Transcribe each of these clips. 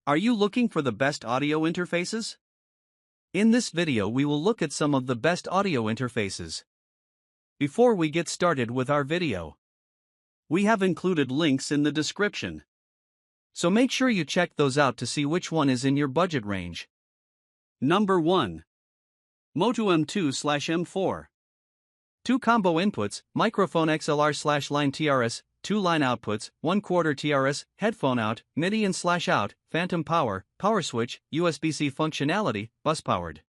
Are you looking for the best audio interfaces? In this video we will look at some of the best audio interfaces. Before we get started with our video, we have included links in the description. So make sure you check those out to see which one is in your budget range. Number 1. Motu M2/M4. 2 combo inputs, microphone XLR/line TRS, 2 line outputs, 1/4 TRS, headphone out, MIDI in/out, phantom power, power switch, USB-C functionality, bus powered.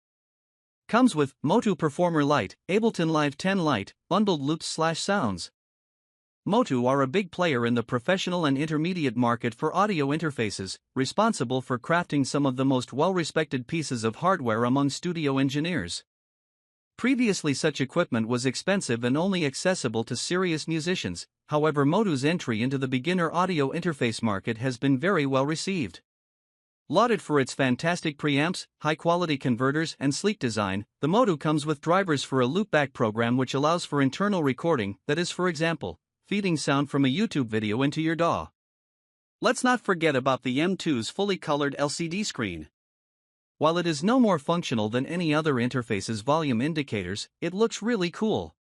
Comes with Motu Performer Lite, Ableton Live 10 Lite, bundled loops/sounds. Motu are a big player in the professional and intermediate market for audio interfaces, responsible for crafting some of the most well-respected pieces of hardware among studio engineers. Previously, such equipment was expensive and only accessible to serious musicians. However, Motu's entry into the beginner audio interface market has been very well received. Lauded for its fantastic preamps, high-quality converters, and sleek design, the Motu comes with drivers for a loopback program which allows for internal recording, that is, for example, feeding sound from a YouTube video into your DAW. Let's not forget about the M2's fully colored LCD screen. While it is no more functional than any other interface's volume indicators, it looks really cool.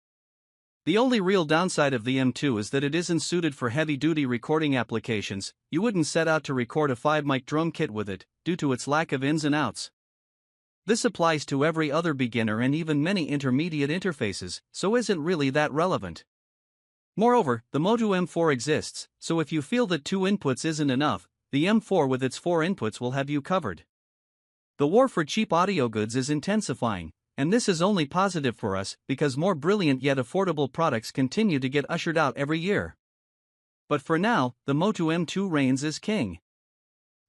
The only real downside of the M2 is that it isn't suited for heavy-duty recording applications. You wouldn't set out to record a 5-mic drum kit with it, due to its lack of ins and outs. This applies to every other beginner and even many intermediate interfaces, so isn't really that relevant. Moreover, the Motu M4 exists, so if you feel that 2 inputs isn't enough, the M4 with its 4 inputs will have you covered. The war for cheap audio goods is intensifying, and this is only positive for us because more brilliant yet affordable products continue to get ushered out every year. But for now, the Motu M2 reigns as king.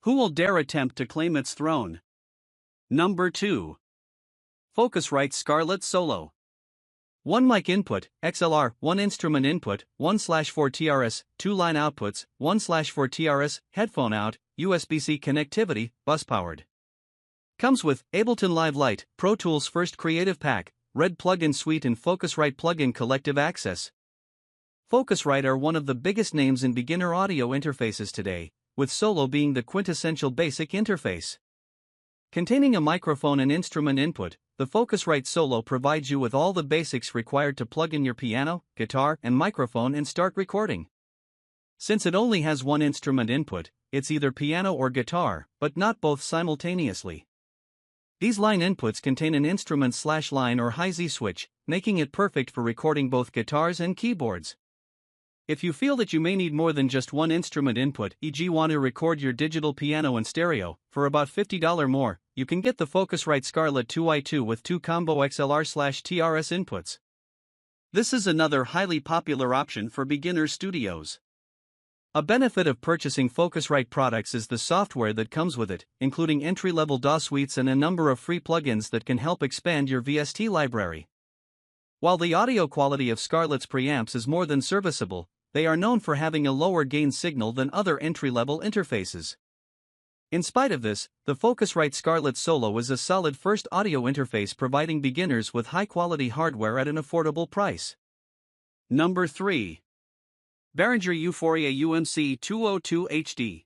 Who will dare attempt to claim its throne? Number 2. Focusrite Scarlet Solo. 1 mic input, XLR, 1 instrument input, 1/4 TRS, 2 line outputs, 1/4 TRS, headphone out, USB-C connectivity, bus powered. Comes with Ableton Live Lite, Pro Tools First Creative Pack, Red Plugin Suite and Focusrite Plugin Collective Access. Focusrite are one of the biggest names in beginner audio interfaces today, with Solo being the quintessential basic interface. Containing a microphone and instrument input, the Focusrite Solo provides you with all the basics required to plug in your piano, guitar, and microphone and start recording. Since it only has 1 instrument input, it's either piano or guitar, but not both simultaneously. These line inputs contain an instrument/line or high-Z switch, making it perfect for recording both guitars and keyboards. If you feel that you may need more than just 1 instrument input, e.g. want to record your digital piano and stereo, for about $50 more, you can get the Focusrite Scarlet 2i2 with 2 combo XLR/TRS inputs. This is another highly popular option for beginner studios. A benefit of purchasing Focusrite products is the software that comes with it, including entry-level DAW suites and a number of free plugins that can help expand your VST library. While the audio quality of Scarlet's preamps is more than serviceable, they are known for having a lower gain signal than other entry-level interfaces. In spite of this, the Focusrite Scarlet Solo is a solid first audio interface providing beginners with high-quality hardware at an affordable price. Number 3. Behringer Euphoria UMC 202 HD.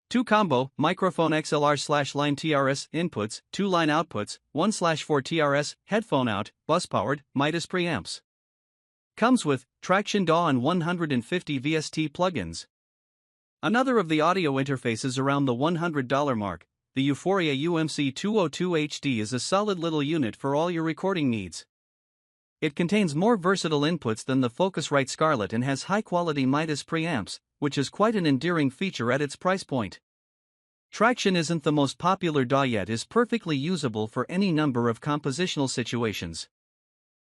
2 combo, microphone XLR/line TRS inputs, 2 line outputs, 1/4 TRS, headphone out, bus powered, Midas preamps. Comes with traction DAW and 150 VST plugins. Another of the audio interfaces around the $100 mark, the Euphoria UMC 202 HD is a solid little unit for all your recording needs. It contains more versatile inputs than the Focusrite Scarlet and has high-quality Midas preamps, which is quite an endearing feature at its price point. Traction isn't the most popular DAW yet, is perfectly usable for any number of compositional situations.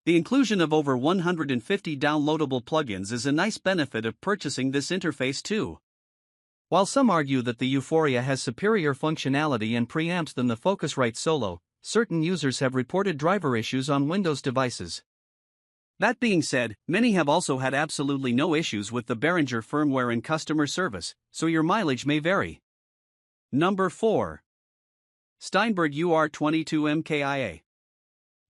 The inclusion of over 150 downloadable plugins is a nice benefit of purchasing this interface too. While some argue that the Euphoria has superior functionality and preamps than the Focusrite Solo, certain users have reported driver issues on Windows devices. That being said, many have also had absolutely no issues with the Behringer firmware and customer service, so your mileage may vary. Number 4. Steinberg UR22 MKII.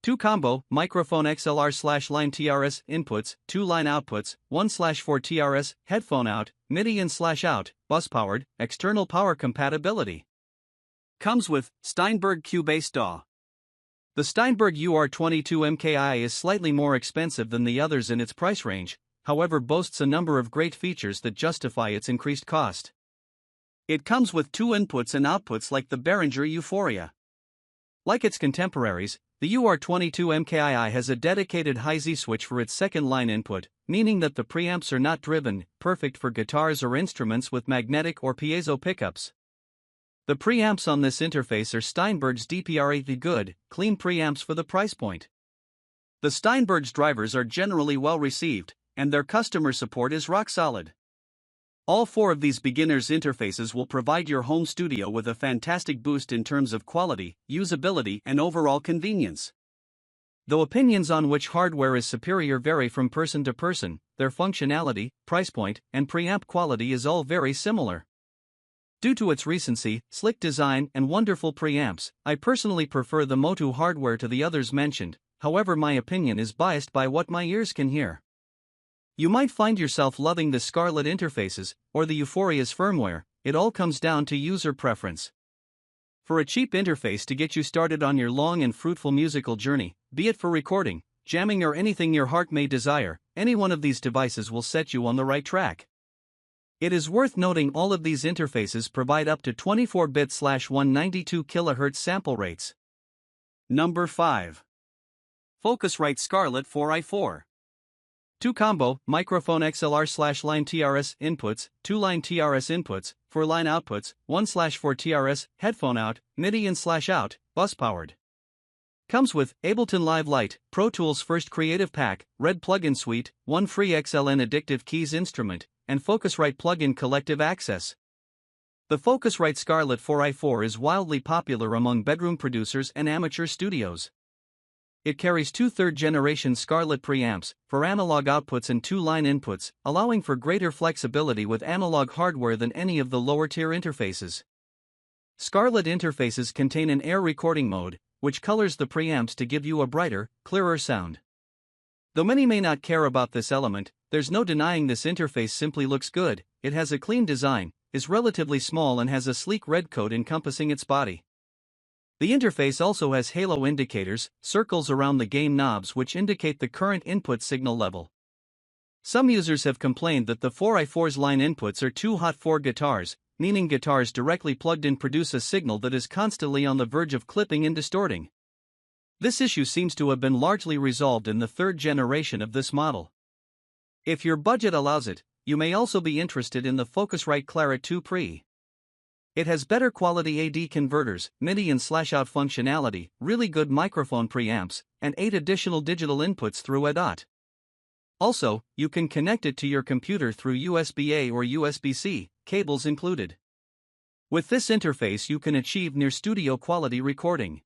2 combo, microphone XLR/line TRS inputs, 2 line outputs, 1/4 TRS, headphone out, MIDI in/out, bus-powered, external power compatibility. Comes with Steinberg Q-Bass DAW. The Steinberg UR22 MKII is slightly more expensive than the others in its price range, however boasts a number of great features that justify its increased cost. It comes with 2 inputs and outputs like the Behringer Euphoria. Like its contemporaries, the UR22 MKII has a dedicated high-Z switch for its second-line input, meaning that the preamps are not driven, perfect for guitars or instruments with magnetic or piezo pickups. The preamps on this interface are Steinberg's DPR8, the good, clean preamps for the price point. The Steinberg's drivers are generally well received, and their customer support is rock solid. All 4 of these beginners' interfaces will provide your home studio with a fantastic boost in terms of quality, usability, and overall convenience. Though opinions on which hardware is superior vary from person to person, their functionality, price point, and preamp quality is all very similar. Due to its recency, slick design, and wonderful preamps, I personally prefer the Motu hardware to the others mentioned, however my opinion is biased by what my ears can hear. You might find yourself loving the Scarlet interfaces, or the Euphoria's firmware. It all comes down to user preference. For a cheap interface to get you started on your long and fruitful musical journey, be it for recording, jamming, or anything your heart may desire, any one of these devices will set you on the right track. It is worth noting all of these interfaces provide up to 24-bit/192 kHz sample rates. Number 5. Focusrite Scarlet 4i4. 2-combo, microphone XLR/line TRS inputs, 2-line TRS inputs, 4-line outputs, 1/4 TRS, headphone out, MIDI in/out, bus-powered. Comes with Ableton Live Lite, Pro Tools First Creative Pack, Red Plugin Suite, 1 free XLN Addictive Keys instrument, and Focusrite Plugin Collective Access. The Focusrite Scarlet 4i4 is wildly popular among bedroom producers and amateur studios. It carries 2 third-generation Scarlet preamps, for analog outputs and 2-line inputs, allowing for greater flexibility with analog hardware than any of the lower-tier interfaces. Scarlet interfaces contain an air recording mode, which colors the preamps to give you a brighter, clearer sound. Though many may not care about this element, there's no denying this interface simply looks good. It has a clean design, is relatively small, and has a sleek red coat encompassing its body. The interface also has halo indicators, circles around the gain knobs which indicate the current input signal level. Some users have complained that the 4i4's line inputs are too hot for guitars, meaning guitars directly plugged in produce a signal that is constantly on the verge of clipping and distorting. This issue seems to have been largely resolved in the 3rd generation of this model. If your budget allows it, you may also be interested in the Focusrite Claret 2 Pre. It has better quality AD converters, MIDI in/out functionality, really good microphone preamps, and 8 additional digital inputs through a DOT. Also, you can connect it to your computer through USB-A or USB-C, cables included. With this interface you can achieve near studio quality recording.